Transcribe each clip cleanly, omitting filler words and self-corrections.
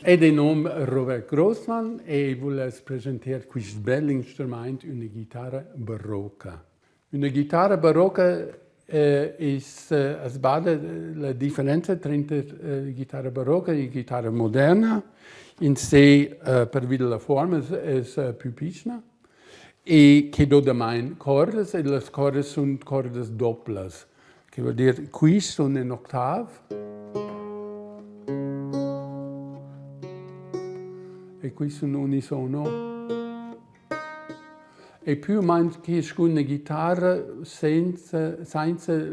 È di nome Robert Grossmann e voglio presentare questo bello strumento, una chitarra barocca. Una chitarra barocca sbada la differenza tra chitarra barocca e chitarra moderna. In sé, per via della forma, è più piccola e che do da mai corde, e le corde sono corde doppie, che vuol dire qui sono in ottave e qui sono unisono. E più o meno che una chitarra senza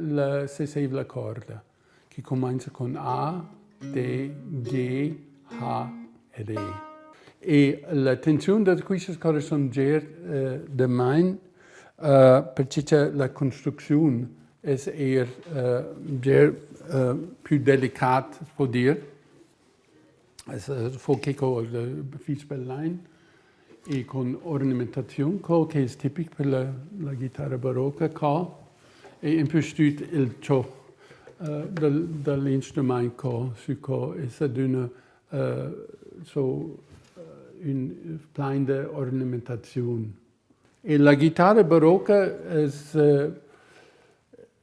la sessiva corda, che comincia con A, D, G, H e Re. E la tensione di queste corde sono già da mai, perché la costruzione è già più delicata, può dire. Fu che con fispelline e con ornamentazione che è tipica per la chitarra barocca e in più il ciò dall'instrumento è un plan di ornamentazione. E la chitarra barocca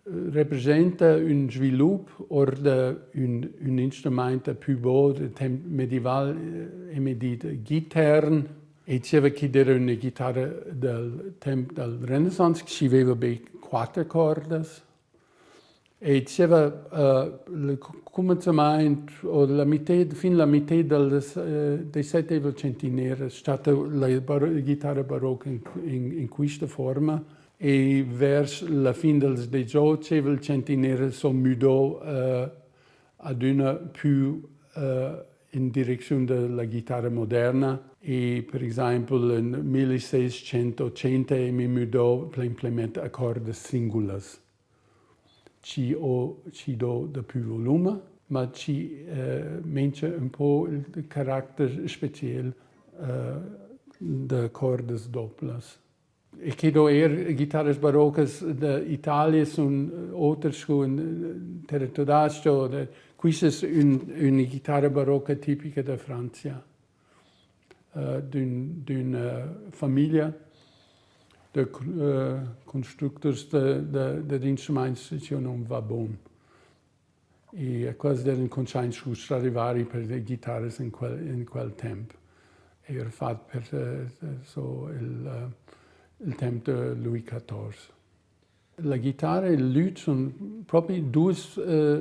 rappresenta un sviluppo un strumento più bello del tempo medievale emettito Gitarren e c'era chi era una chitarra del tempo del Renaissance che aveva quattro corde e c'era il cominciamento o fino alla metà del XVII centenario è stata la chitarra barocca in questa forma. E verso la fine del XVIII centenario si mudò ad una più in direzione della chitarra moderna e per esempio nel 1680 mi mudò completamente a corde singole. Ci do da più volume, ma ci manca un po' il carattere speciale delle corde doppie. E che chitarre barocche d'Italia sono altre in territorio. Questa è una chitarra barocca tipica da Francia, di una famiglia di costruttori di strumenti che si chiamano Vabon. E quasi erano conscienti su Stradivari per le chitarre in quel tempo. Era fatto per il tempo di Louis XIV. La chitarra e il luth sono proprio due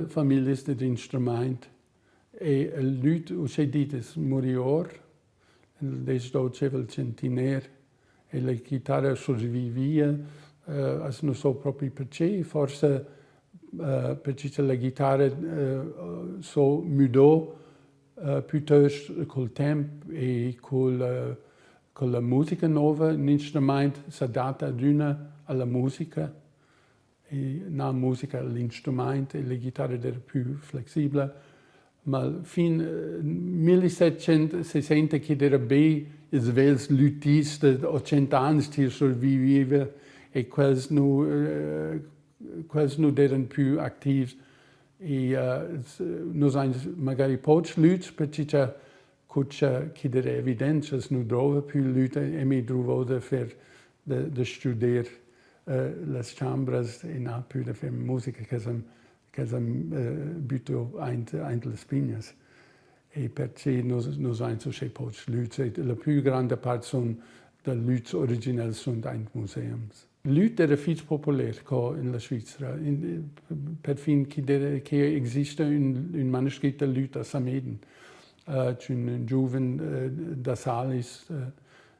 famiglie di strumenti. E il luth, come detto, è morior nel XII centenario e la chitarra sopravviveva, non so proprio perché, forse perché la chitarra mudò piuttosto col tempo e con la musica nuova, un strumento si adatta alla musica, e la musica all'instrumento e la chitarra era più flessibile. Ma fino al 1760 che era ben il svels luthista, 80 anni che sopravviveva e quelli non erano più attivi. E non sono magari pochi luthi perché che era evidente che non trova più luta e mi trovo da studiare le chambre e non più da fare musica che si butto in le spine. E perché non sono so pochi luti. La più grande parte dei luti originali sono in musei. Il luth era molto popolare in Svizzera. Perfino che esiste un manoscritto del luth a Sameden. C'è un giovane da Salis,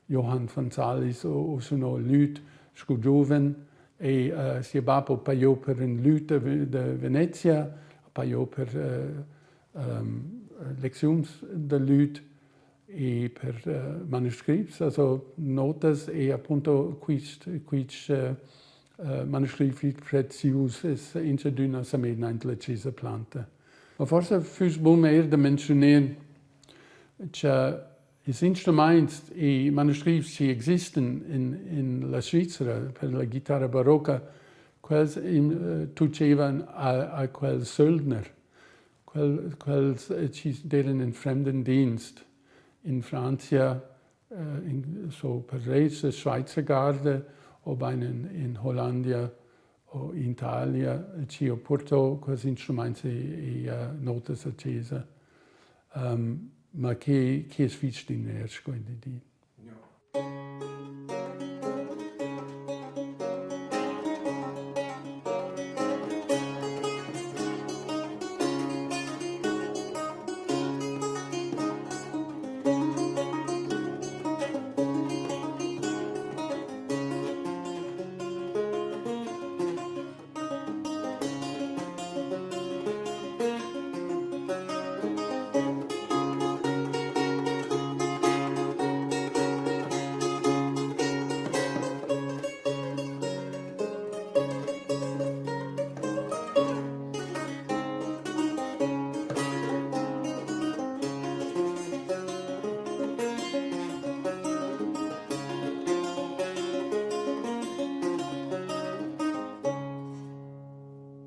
Johann von Salis, o sono luth, è giovane, e si è battuto per un luth di Venezia, per lezioni del luth e per manoscritti, also notas, e appunto questi manoscritti preziosi in una Samedina in la Chiesa Planta. Ma forse fu buono da menzionare che gli strumenti e i manoscritti che esistono in la Svizzera per la chitarra barocca, quelli tucevano a quel Söldner. ci deren in fremden Dienst. In Francia, so Paris, Schweizer Garde, ob in Hollandia o in Italia, ci ho porto questi strumenti e notas accesa, ma che è sfizio di nervo di.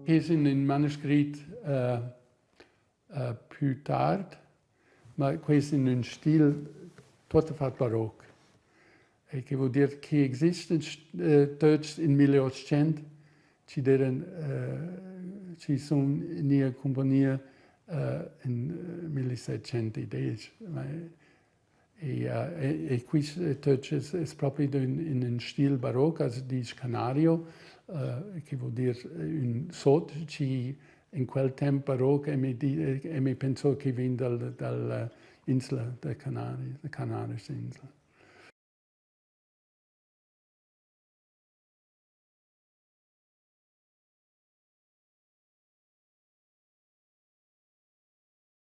È un manoscritto più tardi, ma questo è un stile tutto fatto barocco. E che vuol dire che esiste in 1800, ci sono in compagnia in 1710. E questo è proprio in un stile barocco, also di canario, che vuol dire un sotto, in quel tempo barocco, e mi penso che viene dall'isola delle Canarie,